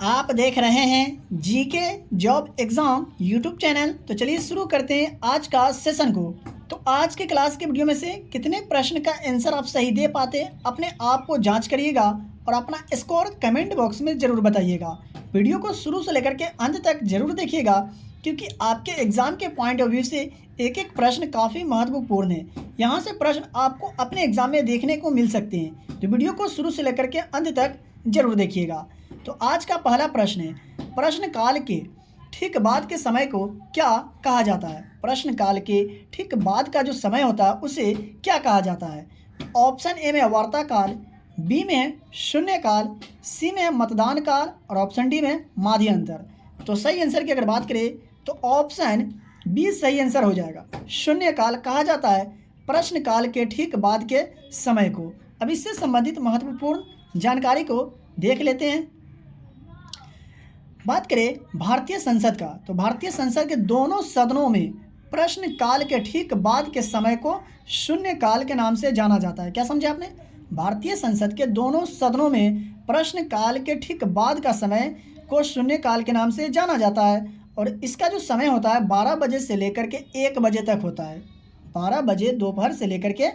आप देख रहे हैं GK job exam YouTube channel. तो चलिए शुरू करते हैं आज का सेशन को। तो आज के क्लास के वीडियो में से कितने प्रश्न का आंसर आप सही दे पाते हैं, अपने आप को जांच करिएगा और अपना स्कोर कमेंट बॉक्स में ज़रूर बताइएगा। वीडियो को शुरू से लेकर के अंत तक ज़रूर देखिएगा, क्योंकि आपके एग्ज़ाम के पॉइंट ऑफ व्यू से एक एक प्रश्न काफ़ी महत्वपूर्ण है। यहाँ से प्रश्न आपको अपने एग्ज़ाम में देखने को मिल सकते हैं, तो वीडियो को शुरू से लेकर के अंत तक ज़रूर देखिएगा। तो आज का पहला प्रश्न है, प्रश्न काल के ठीक बाद के समय को क्या कहा जाता है? प्रश्न काल के ठीक बाद का जो समय होता है उसे क्या कहा जाता है? ऑप्शन ए में वार्ता काल, बी में शून्य काल, सी में मतदान काल और ऑप्शन डी में माध्य अंतर। तो सही आंसर की अगर बात करें तो ऑप्शन बी सही आंसर हो जाएगा। शून्य काल कहा जाता है प्रश्न काल के ठीक बाद के समय को। अब इससे संबंधित महत्वपूर्ण जानकारी को देख लेते हैं। बात करें भारतीय संसद का, तो भारतीय संसद के दोनों सदनों में प्रश्न काल के ठीक बाद के समय को शून्य काल के नाम से जाना जाता है। क्या समझे आपने? भारतीय संसद के दोनों सदनों में प्रश्न काल के ठीक बाद का समय को शून्य काल के नाम से जाना जाता है, और इसका जो समय होता है 12 बजे से लेकर के 1 बजे तक होता है। 12 बजे दोपहर से लेकर के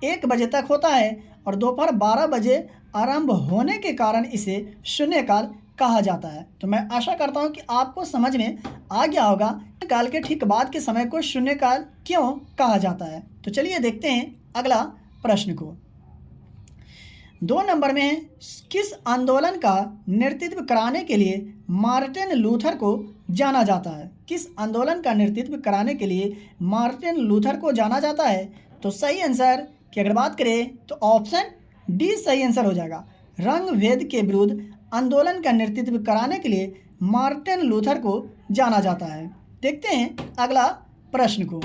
1 बजे तक होता है, और दोपहर 12 बजे आरंभ होने के कारण इसे शून्यकाल कहा जाता है। तो मैं आशा करता हूं कि आपको समझ में आ गया होगा काल के ठीक बाद के समय को शून्यकाल क्यों कहा जाता है। तो चलिए देखते हैं अगला प्रश्न को। 2 नंबर में किस आंदोलन का नेतृत्व कराने के लिए मार्टिन लूथर को जाना जाता है? किस आंदोलन का नेतृत्व कराने के लिए मार्टिन लूथर को जाना जाता है? तो सही आंसर की अगर बात करें तो ऑप्शन डी सही आंसर हो जाएगा। रंग भेद के विरुद्ध आंदोलन का नेतृत्व कराने के लिए मार्टिन लूथर को जाना जाता है। देखते हैं अगला प्रश्न को।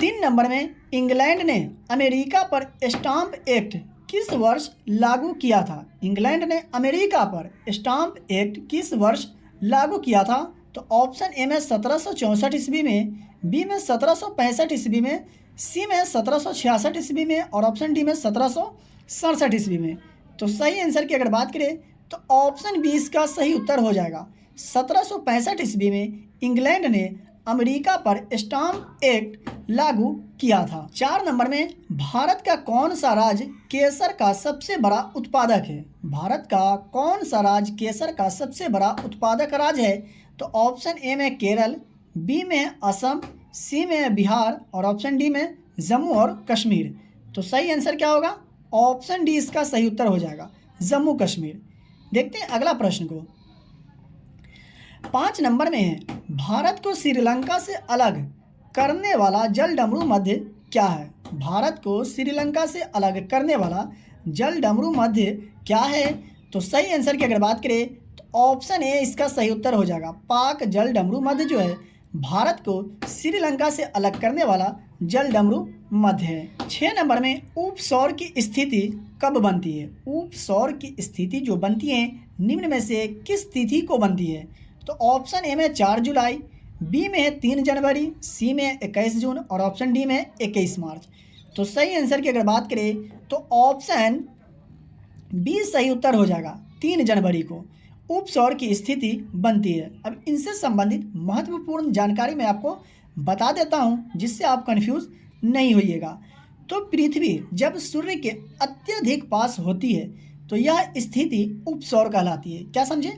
3 नंबर में इंग्लैंड ने अमेरिका पर स्टाम्प एक्ट किस वर्ष लागू किया था? इंग्लैंड ने अमेरिका पर स्टाम्प एक्ट किस वर्ष लागू किया था? तो ऑप्शन ए में 1764 ईस्वी में, बी में 1765 ईस्वी में, सी में 1766 ईस्वी में और ऑप्शन डी में 1767 ईस्वी में। तो सही आंसर की अगर बात करें तो ऑप्शन बी इसका सही उत्तर हो जाएगा। 1765 ईस्वी में इंग्लैंड ने अमेरिका पर स्टाम्प एक्ट लागू किया था। 4 नंबर में भारत का कौन सा राज्य केसर का सबसे बड़ा उत्पादक है? भारत का कौन सा राज्य केसर का सबसे बड़ा उत्पादक राज्य है? तो ऑप्शन ए में केरल, बी में असम, सी में बिहार और ऑप्शन डी में जम्मू और कश्मीर। तो सही आंसर क्या होगा? ऑप्शन डी इसका सही उत्तर हो जाएगा, जम्मू कश्मीर। देखते हैं अगला प्रश्न को। 5 नंबर में है, भारत को श्रीलंका से अलग करने वाला जलडमरू मध्य क्या है? भारत को श्रीलंका से अलग करने वाला जलडमरू मध्य क्या है? तो सही आंसर की अगर बात करें तो ऑप्शन ए इसका सही उत्तर हो जाएगा। पाक जलडमरू मध्य जो है भारत को श्रीलंका से अलग करने वाला जलडमरू मध्य है। 6 नंबर में उपसौर की स्थिति कब बनती है? उपसौर की स्थिति जो बनती है निम्न में से किस तिथि को बनती है? तो ऑप्शन ए में 4 जुलाई, बी में है 3 जनवरी, सी में 21 जून और ऑप्शन डी में 21 मार्च। तो सही आंसर की अगर बात करें तो ऑप्शन बी सही उत्तर हो जाएगा। 3 जनवरी को उपसौर की स्थिति बनती है। अब इनसे संबंधित महत्वपूर्ण जानकारी मैं आपको बता देता हूं, जिससे आप कंफ्यूज नहीं होइएगा। तो पृथ्वी जब सूर्य के अत्यधिक पास होती है तो यह स्थिति उपसौर कहलाती है। क्या समझे?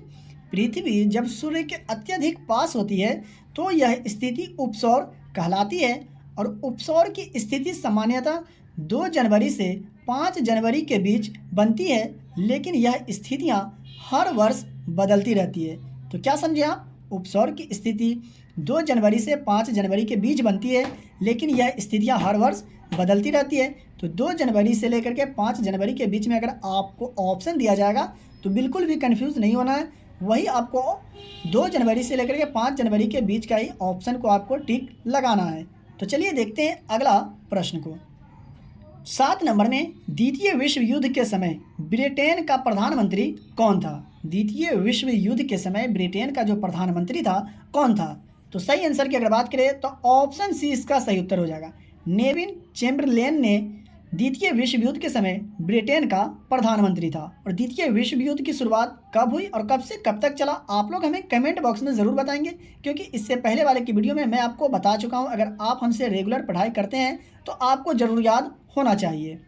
पृथ्वी जब सूर्य के अत्यधिक पास होती है तो यह स्थिति उपसौर कहलाती है, और उपसौर की स्थिति सामान्यतः 2 जनवरी से 5 जनवरी के बीच बनती है, लेकिन यह स्थितियां हर वर्ष बदलती रहती है। तो क्या समझे आप? उपसौर की स्थिति 2 जनवरी से 5 जनवरी के बीच बनती है, लेकिन यह स्थितियां हर वर्ष बदलती रहती है। तो 2 जनवरी से लेकर के 5 जनवरी के बीच में अगर आपको ऑप्शन दिया जाएगा तो बिल्कुल भी कंफ्यूज नहीं होना है। वही आपको 2 जनवरी से लेकर के 5 जनवरी के बीच का ही ऑप्शन को आपको टिक लगाना है। तो चलिए देखते हैं अगला प्रश्न को। 7 नंबर में द्वितीय विश्व युद्ध के समय ब्रिटेन का प्रधानमंत्री कौन था? द्वितीय विश्व युद्ध के समय ब्रिटेन का जो प्रधानमंत्री था कौन था? तो सही आंसर की अगर बात करें तो ऑप्शन सी इसका सही उत्तर हो जाएगा। नेविन चैम्बरलेन ने द्वितीय विश्व युद्ध के समय ब्रिटेन का प्रधानमंत्री था। और द्वितीय विश्व युद्ध की शुरुआत कब हुई और कब से कब तक चला, आप लोग हमें कमेंट बॉक्स में ज़रूर बताएंगे, क्योंकि इससे पहले वाले की वीडियो में मैं आपको बता चुका हूं। अगर आप हमसे रेगुलर पढ़ाई करते हैं तो आपको ज़रूर याद होना चाहिए।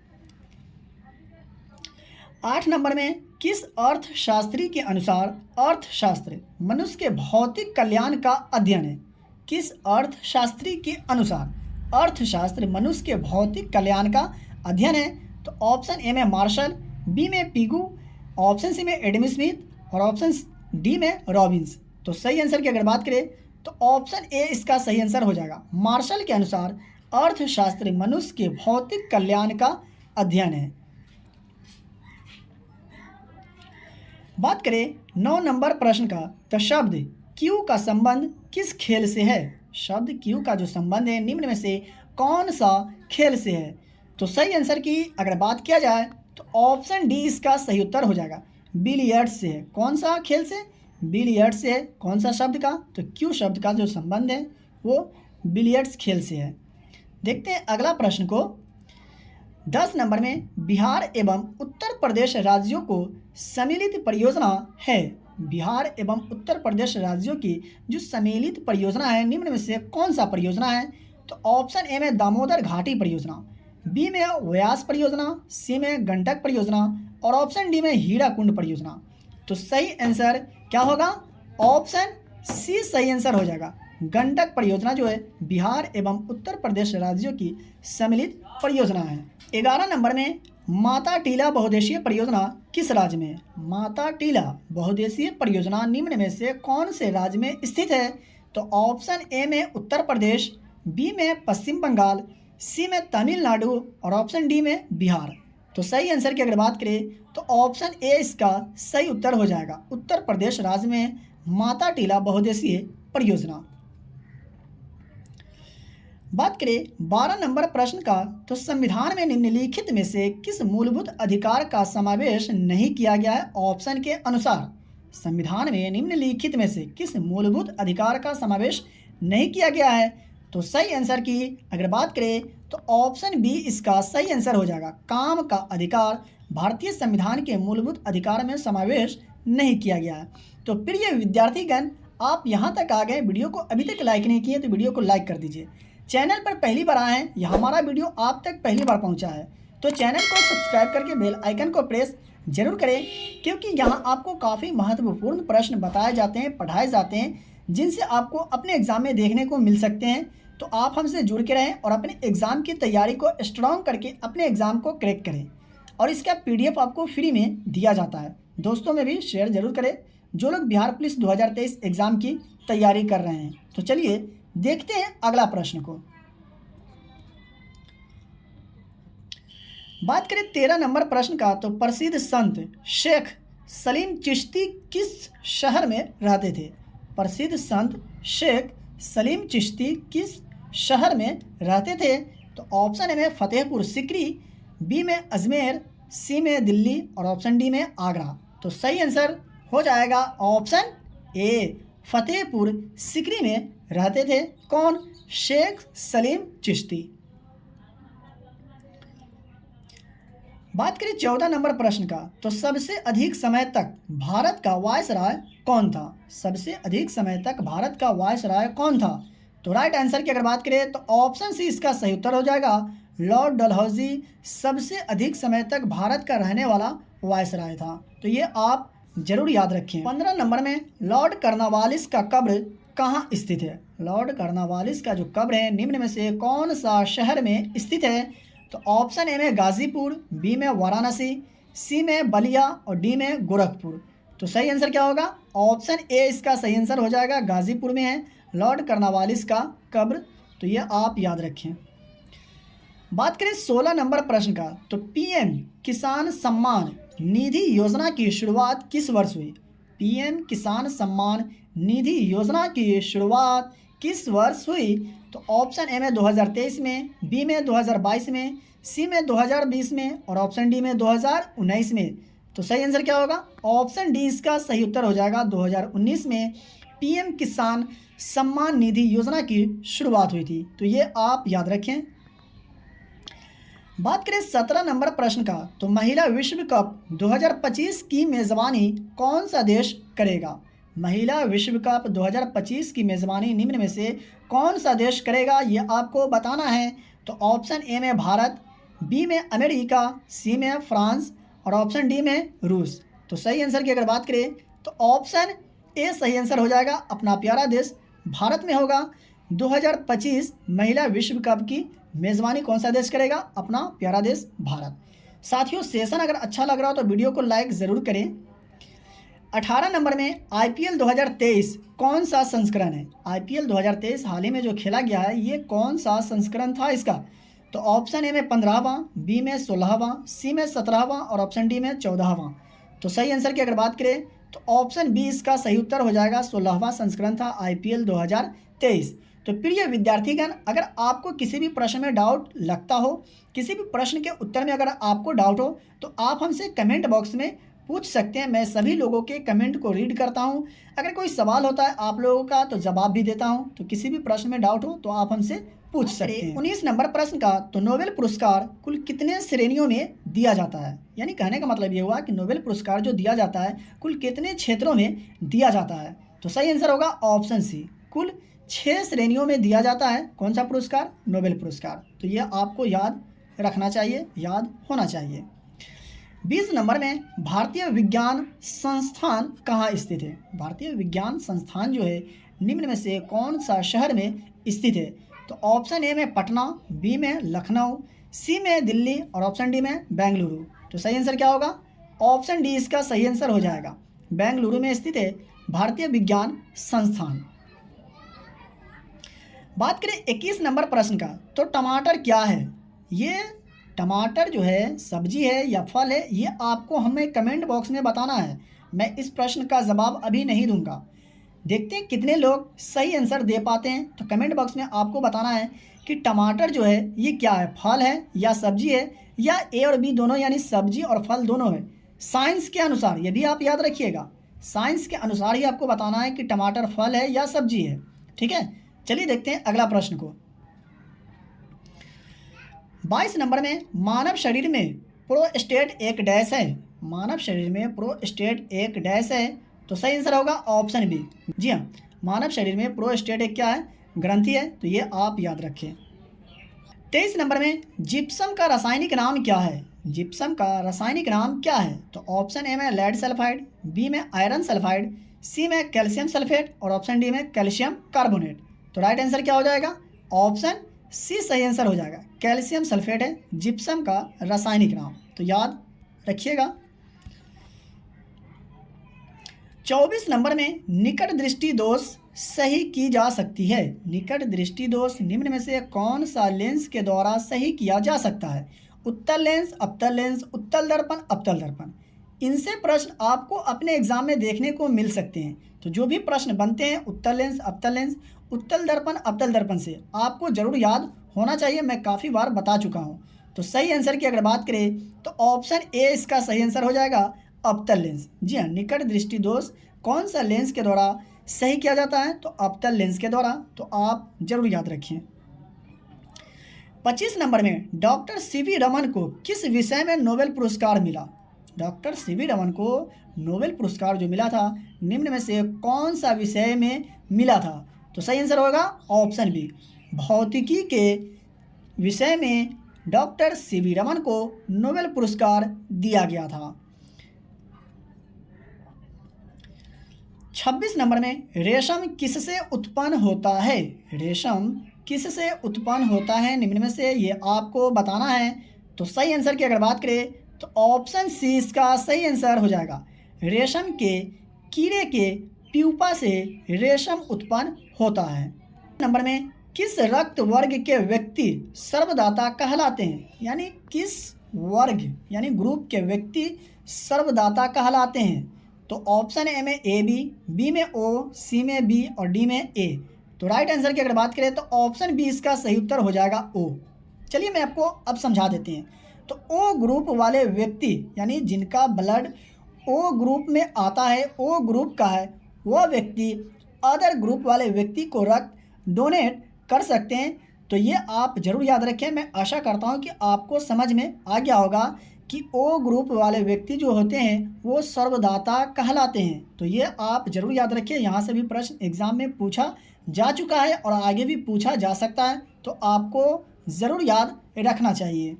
8 नंबर में, किस अर्थशास्त्री के अनुसार अर्थशास्त्र मनुष्य के भौतिक कल्याण का अध्ययन है? किस अर्थशास्त्री के अनुसार अर्थशास्त्र मनुष्य के भौतिक कल्याण का अध्ययन है? तो ऑप्शन ए में मार्शल, बी में पिगू, ऑप्शन सी में एडम स्मिथ और ऑप्शन डी में रॉबिन्स। तो सही आंसर की अगर बात करें तो ऑप्शन ए इसका सही आंसर हो जाएगा। मार्शल के अनुसार अर्थशास्त्र मनुष्य के भौतिक कल्याण का अध्ययन है। बात करें 9 नंबर प्रश्न का, तो शब्द क्यू का संबंध किस खेल से है? शब्द क्यू का जो संबंध है निम्न में से कौन सा खेल से है? तो सही आंसर की अगर बात किया जाए तो ऑप्शन डी इसका सही उत्तर हो जाएगा, बिलियर्ड्स से है। कौन सा खेल से? बिलियर्ड्स से है। कौन सा शब्द का? तो क्यू शब्द का जो संबंध है वो बिलियर्ड्स खेल से है। देखते हैं अगला प्रश्न को। 10 नंबर में, बिहार एवं उत्तर प्रदेश राज्यों को सम्मिलित परियोजना है। बिहार एवं उत्तर प्रदेश राज्यों की जो सम्मिलित परियोजना है निम्न में से कौन सा परियोजना है? तो ऑप्शन ए में दामोदर घाटी परियोजना, बी में व्यास परियोजना, सी में गंडक परियोजना और ऑप्शन डी में हीराकुंड परियोजना। तो सही आंसर क्या होगा? ऑप्शन सी सही आंसर हो जाएगा। गंडक परियोजना जो है बिहार एवं उत्तर प्रदेश राज्यों की सम्मिलित परियोजना है। 11 नंबर में, माता टीला बहुउद्देशीय परियोजना किस राज्य में है? माता टीला बहुउद्देशीय परियोजना निम्न में से कौन से राज्य में स्थित है? तो ऑप्शन ए में उत्तर प्रदेश, बी में पश्चिम बंगाल, सी में तमिलनाडु और ऑप्शन डी में बिहार। तो सही आंसर की अगर बात करें तो ऑप्शन ए इसका सही उत्तर हो जाएगा। उत्तर प्रदेश राज्य में माता टीला बहुउद्देशीय परियोजना। बात करें 12 नंबर प्रश्न का, तो संविधान में निम्नलिखित में से किस मूलभूत अधिकार का समावेश नहीं किया गया है? ऑप्शन के अनुसार संविधान में निम्नलिखित में से किस मूलभूत अधिकार का समावेश नहीं किया गया है? तो सही आंसर की अगर बात करें तो ऑप्शन बी इसका सही आंसर हो जाएगा। काम का अधिकार भारतीय संविधान के मूलभूत अधिकार में समावेश नहीं किया गया है। तो प्रिय विद्यार्थीगण, आप यहाँ तक आ गए, वीडियो को अभी तक लाइक नहीं किए तो वीडियो को लाइक कर दीजिए। चैनल पर पहली बार आए हैं या हमारा वीडियो आप तक पहली बार पहुंचा है तो चैनल को सब्सक्राइब करके बेल आइकन को प्रेस जरूर करें, क्योंकि यहाँ आपको काफ़ी महत्वपूर्ण प्रश्न बताए जाते हैं, पढ़ाए जाते हैं, जिनसे आपको अपने एग्ज़ाम में देखने को मिल सकते हैं। तो आप हमसे जुड़ के रहें और अपने एग्ज़ाम की तैयारी को स्ट्रॉन्ग करके अपने एग्ज़ाम को क्रैक करें। और इसका PDF आपको फ्री में दिया जाता है। दोस्तों में भी शेयर जरूर करें जो लोग बिहार पुलिस 2023 एग्ज़ाम की तैयारी कर रहे हैं। तो चलिए देखते हैं अगला प्रश्न को। बात करें 13 नंबर प्रश्न का, तो प्रसिद्ध संत शेख सलीम चिश्ती किस शहर में रहते थे? प्रसिद्ध संत शेख सलीम चिश्ती किस शहर में रहते थे? तो ऑप्शन ए में फतेहपुर सिकरी, बी में अजमेर, सी में दिल्ली और ऑप्शन डी में आगरा। तो सही आंसर हो जाएगा ऑप्शन ए, फतेहपुर सिकरी में रहते थे। कौन? शेख सलीम चिश्ती। बात करें 14 नंबर प्रश्न का, तो सबसे अधिक समय तक भारत का वायसराय कौन था? सबसे अधिक समय तक भारत का वायसराय कौन था? तो राइट आंसर की अगर बात करें तो ऑप्शन सी इसका सही उत्तर हो जाएगा, लॉर्ड डलहौजी सबसे अधिक समय तक भारत का रहने वाला वायसराय था। तो ये आप जरूर याद रखें। 15 नंबर में, लॉर्ड कर्नवालिस का कब्र कहाँ स्थित है? लॉर्ड कर्नवालिस का जो कब्र है निम्न में से कौन सा शहर में स्थित है? तो ऑप्शन ए में गाजीपुर, बी में वाराणसी, सी में बलिया और डी में गोरखपुर। तो सही आंसर क्या होगा? ऑप्शन ए इसका सही आंसर हो जाएगा, गाजीपुर में है लॉर्ड कर्नवालिस का कब्र। तो ये आप याद रखें। बात करें 16 नंबर प्रश्न का, तो PM किसान सम्मान निधि योजना की शुरुआत किस वर्ष हुई? PM किसान सम्मान निधि योजना की शुरुआत किस वर्ष हुई? तो ऑप्शन ए में 2023 में, बी में 2022 में, सी में 2020 में और ऑप्शन डी में 2019 में। तो सही आंसर क्या होगा? ऑप्शन डी इसका सही उत्तर हो जाएगा, 2019 में PM किसान सम्मान निधि योजना की शुरुआत हुई थी। तो ये आप याद रखें। बात करें 17 नंबर प्रश्न का, तो महिला विश्व कप 2025 की मेज़बानी कौन सा देश करेगा? महिला विश्व कप 2025 की मेज़बानी निम्न में से कौन सा देश करेगा, ये आपको बताना है। तो ऑप्शन ए में भारत, बी में अमेरिका, सी में फ्रांस और ऑप्शन डी में रूस। तो सही आंसर की अगर बात करें तो ऑप्शन ए सही आंसर हो जाएगा। अपना प्यारा देश भारत में होगा। 2025 महिला विश्व कप की मेज़बानी कौन सा देश करेगा? अपना प्यारा देश भारत। साथियों, सेशन अगर अच्छा लग रहा हो तो वीडियो को लाइक ज़रूर करें। 18 नंबर में आईपीएल 2023 कौन सा संस्करण है? आईपीएल 2023 हाल ही में जो खेला गया है, ये कौन सा संस्करण था इसका? तो ऑप्शन ए में 15वां, बी में 16वां, सी में 17वां और ऑप्शन डी में 14वां। तो सही आंसर की अगर बात करें तो ऑप्शन बी इसका सही उत्तर हो जाएगा। 16वां संस्करण था आईपीएल 2023। तो प्रिय विद्यार्थीगण, अगर आपको किसी भी प्रश्न में डाउट लगता हो, किसी भी प्रश्न के उत्तर में अगर आपको डाउट हो, तो आप हमसे कमेंट बॉक्स में पूछ सकते हैं। मैं सभी लोगों के कमेंट को रीड करता हूं। अगर कोई सवाल होता है आप लोगों का तो जवाब भी देता हूं। तो किसी भी प्रश्न में डाउट हो तो आप हमसे पूछ सकते हैं। 19 नंबर प्रश्न का, तो नोबेल पुरस्कार कुल कितने श्रेणियों में दिया जाता है? यानी कहने का मतलब ये हुआ कि नोबेल पुरस्कार जो दिया जाता है कुल कितने क्षेत्रों में दिया जाता है? तो सही आंसर होगा ऑप्शन सी, कुल 6 श्रेणियों में दिया जाता है। कौन सा पुरस्कार? नोबेल पुरस्कार। तो ये आपको याद रखना चाहिए, याद होना चाहिए। 20 नंबर में भारतीय विज्ञान संस्थान कहाँ स्थित है? भारतीय विज्ञान संस्थान जो है निम्न में से कौन सा शहर में स्थित है? तो ऑप्शन ए में पटना, बी में लखनऊ, सी में दिल्ली और ऑप्शन डी में बेंगलुरु। तो सही आंसर क्या होगा? ऑप्शन डी इसका सही आंसर हो जाएगा। बेंगलुरु में स्थित है भारतीय विज्ञान संस्थान। बात करें 21 नंबर प्रश्न का, तो टमाटर क्या है? ये टमाटर जो है सब्जी है या फल है, ये आपको हमें कमेंट बॉक्स में बताना है। मैं इस प्रश्न का जवाब अभी नहीं दूंगा। देखते हैं कितने लोग सही आंसर दे पाते हैं। तो कमेंट बॉक्स में आपको बताना है कि टमाटर जो है ये क्या है, फल है या सब्जी है, या ए और बी दोनों यानी सब्जी और फल दोनों है। साइंस के अनुसार, ये भी आप याद रखिएगा, साइंस के अनुसार ही आपको बताना है कि टमाटर फल है या सब्जी है। ठीक है, चलिए देखते हैं अगला प्रश्न को। 22 नंबर में मानव शरीर में प्रोस्टेट एक डैश है। मानव शरीर में प्रोस्टेट एक डैश है। तो सही आंसर होगा ऑप्शन बी। जी हाँ, मानव शरीर में प्रोस्टेट एक क्या है? ग्रंथि है। तो ये आप याद रखें। 23 नंबर में जिप्सम का रासायनिक नाम क्या है? जिप्सम का रासायनिक नाम क्या है? तो ऑप्शन ए में लेड सल्फाइड, बी में आयरन सल्फाइड, सी में कैल्शियम सल्फेट और ऑप्शन डी में कैल्शियम कार्बोनेट। तो राइट आंसर क्या हो जाएगा? ऑप्शन सी सही आंसर हो जाएगा। कैल्शियम सल्फेट है जिप्सम का रासायनिक नाम। तो याद रखिएगा। 24 नंबर में निकट दृष्टि दोष सही की जा सकती है। निकट दृष्टि दोष निम्न में से कौन सा लेंस के द्वारा सही किया जा सकता है? उत्तल लेंस, अवतल लेंस, उत्तल दर्पण, अवतल दर्पण। इनसे प्रश्न आपको अपने एग्जाम में देखने को मिल सकते हैं। तो जो भी प्रश्न बनते हैं उत्तल लेंस, अवतल लेंस, उत्तल दर्पण, अवतल दर्पण से आपको जरूर याद होना चाहिए। मैं काफ़ी बार बता चुका हूँ। तो सही आंसर की अगर बात करें तो ऑप्शन ए इसका सही आंसर हो जाएगा, अवतल लेंस। जी हाँ, निकट दृष्टि दोष कौन सा लेंस के द्वारा सही किया जाता है? तो अवतल लेंस के द्वारा। तो आप जरूर याद रखिए। 25 नंबर में डॉक्टर सीवी रमन को किस विषय में नोबेल पुरस्कार मिला? डॉक्टर सीवी रमन को नोबेल पुरस्कार जो मिला था निम्न में से कौन सा विषय में मिला था? तो सही आंसर होगा ऑप्शन बी, भौतिकी के विषय में डॉक्टर सीवी रमन को नोबेल पुरस्कार दिया गया था। 26 नंबर में रेशम किससे उत्पन्न होता है? रेशम किससे उत्पन्न होता है निम्न में से, ये आपको बताना है। तो सही आंसर की अगर बात करें तो ऑप्शन सी इसका सही आंसर हो जाएगा। रेशम के कीड़े के प्यूपा से रेशम उत्पन्न होता है। नंबर में किस रक्त वर्ग के व्यक्ति सर्वदाता कहलाते हैं? यानी किस वर्ग यानी ग्रुप के व्यक्ति सर्वदाता कहलाते हैं? तो ऑप्शन ए में ए बी, बी में ओ, सी में बी और डी में ए। तो राइट आंसर की अगर बात करें तो ऑप्शन बी इसका सही उत्तर हो जाएगा ओ। चलिए मैं आपको अब समझा देते हैं। तो ओ ग्रुप वाले व्यक्ति यानी जिनका ब्लड ओ ग्रुप में आता है, ओ ग्रुप का है, वह व्यक्ति अदर ग्रुप वाले व्यक्ति को रक्त डोनेट कर सकते हैं। तो ये आप ज़रूर याद रखें। मैं आशा करता हूँ कि आपको समझ में आ गया होगा कि ओ ग्रुप वाले व्यक्ति जो होते हैं वो सर्वदाता कहलाते हैं। तो ये आप ज़रूर याद रखें, यहाँ से भी प्रश्न एग्ज़ाम में पूछा जा चुका है और आगे भी पूछा जा सकता है, तो आपको ज़रूर याद रखना चाहिए।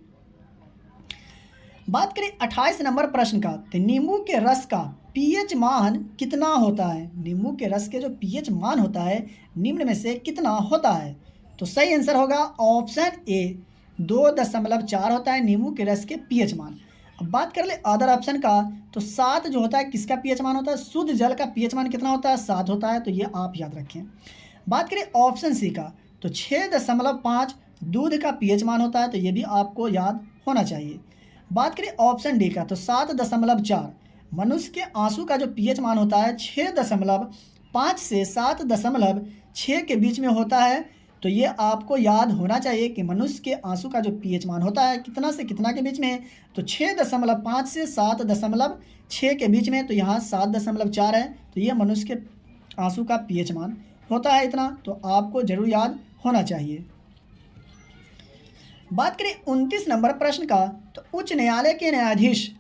बात करें 28 नंबर प्रश्न का, तो नींबू के रस का पीएच मान कितना होता है? नींबू के रस के जो पीएच मान होता है निम्न में से कितना होता है? तो सही आंसर होगा ऑप्शन ए 2.4 होता है नींबू के रस के पीएच मान। अब बात कर ले अदर ऑप्शन का, तो 7 जो होता है किसका पीएच मान होता है? शुद्ध जल का पीएच मान कितना होता है? 7 होता है, तो ये आप याद रखें। बात करें ऑप्शन सी का, तो 6.5 दूध का पीएच मान होता है, तो ये भी आपको याद होना चाहिए। बात करें ऑप्शन डी का, तो 7.4 मनुष्य के आंसू का जो पीएच मान होता है 6.5 से 7.6 के बीच में होता है, तो ये आपको याद होना चाहिए कि मनुष्य के आंसू का जो पीएच मान होता है कितना से कितना के बीच में, तो 6.5 से 7.6 के बीच में, तो यहाँ 7.4 है, तो ये मनुष्य के आंसू का पीएच मान होता है इतना, तो आपको जरूर याद होना चाहिए। बात करें 29 नंबर प्रश्न का, तो उच्च न्यायालय के न्यायाधीश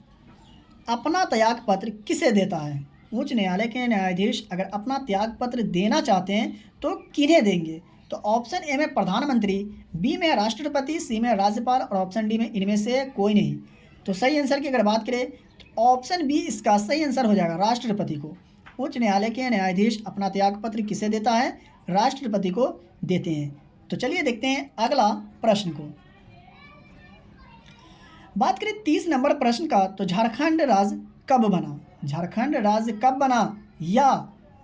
अपना त्याग पत्र किसे देता है? उच्च न्यायालय के न्यायाधीश अगर अपना त्याग पत्र देना चाहते हैं तो किन्हें देंगे? तो ऑप्शन ए में प्रधानमंत्री, बी में राष्ट्रपति, सी में राज्यपाल और ऑप्शन डी में इनमें से कोई नहीं। तो सही आंसर की अगर बात करें तो ऑप्शन बी इसका सही आंसर हो जाएगा, राष्ट्रपति को। उच्च न्यायालय के न्यायाधीश अपना त्याग पत्र किसे देता है? राष्ट्रपति को देते हैं। तो चलिए देखते हैं अगला प्रश्न को। बात करें 30 नंबर प्रश्न का, तो झारखंड राज्य कब बना? झारखंड राज्य कब बना या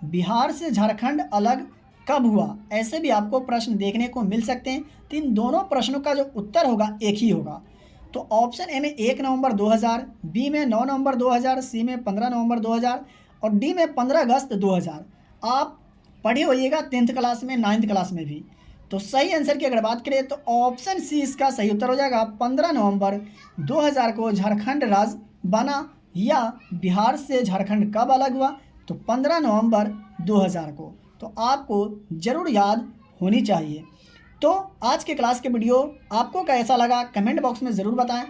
बिहार से झारखंड अलग कब हुआ? ऐसे भी आपको प्रश्न देखने को मिल सकते हैं। तो इन दोनों प्रश्नों का जो उत्तर होगा एक ही होगा। तो ऑप्शन ए में 1 नवंबर 2000, बी में 9 नवंबर 2000, सी में 15 नवंबर 2000 और डी में 15 अगस्त 2000। आप पढ़े होइएगा 10th क्लास में, 9th क्लास में भी। तो सही आंसर की अगर बात करें तो ऑप्शन सी इसका सही उत्तर हो जाएगा। 15 नवंबर 2000 को झारखंड राज्य बना। या बिहार से झारखंड कब अलग हुआ? तो 15 नवंबर 2000 को। तो आपको ज़रूर याद होनी चाहिए। तो आज के क्लास के वीडियो आपको कैसा लगा कमेंट बॉक्स में ज़रूर बताएं।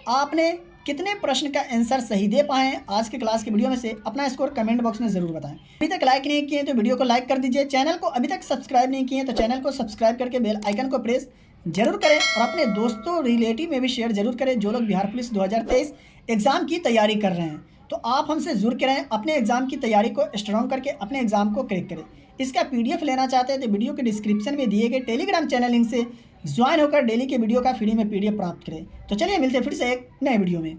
आपने कितने प्रश्न का आंसर सही दे पाए आज के क्लास के वीडियो में से अपना स्कोर कमेंट बॉक्स में ज़रूर बताएं। अभी तक लाइक नहीं किए तो वीडियो को लाइक कर दीजिए। चैनल को अभी तक सब्सक्राइब नहीं किए तो चैनल को सब्सक्राइब करके बेल आइकन को प्रेस जरूर करें और अपने दोस्तों रिलेटिव में भी शेयर जरूर करें जो लोग बिहार पुलिस 2023 एग्ज़ाम की तैयारी कर रहे हैं। तो आप हमसे जुड़ के रहें, अपने एग्ज़ाम की तैयारी को स्ट्रॉन्ग करके अपने एग्ज़ाम को क्रैक करें। इसका PDF लेना चाहते हैं तो वीडियो के डिस्क्रिप्शन में दिए गए टेलीग्राम चैनल लिंक से ज्वाइन होकर डेली के वीडियो का फ्री में PDF प्राप्त करें। तो चलिए मिलते हैं फिर से एक नए वीडियो में।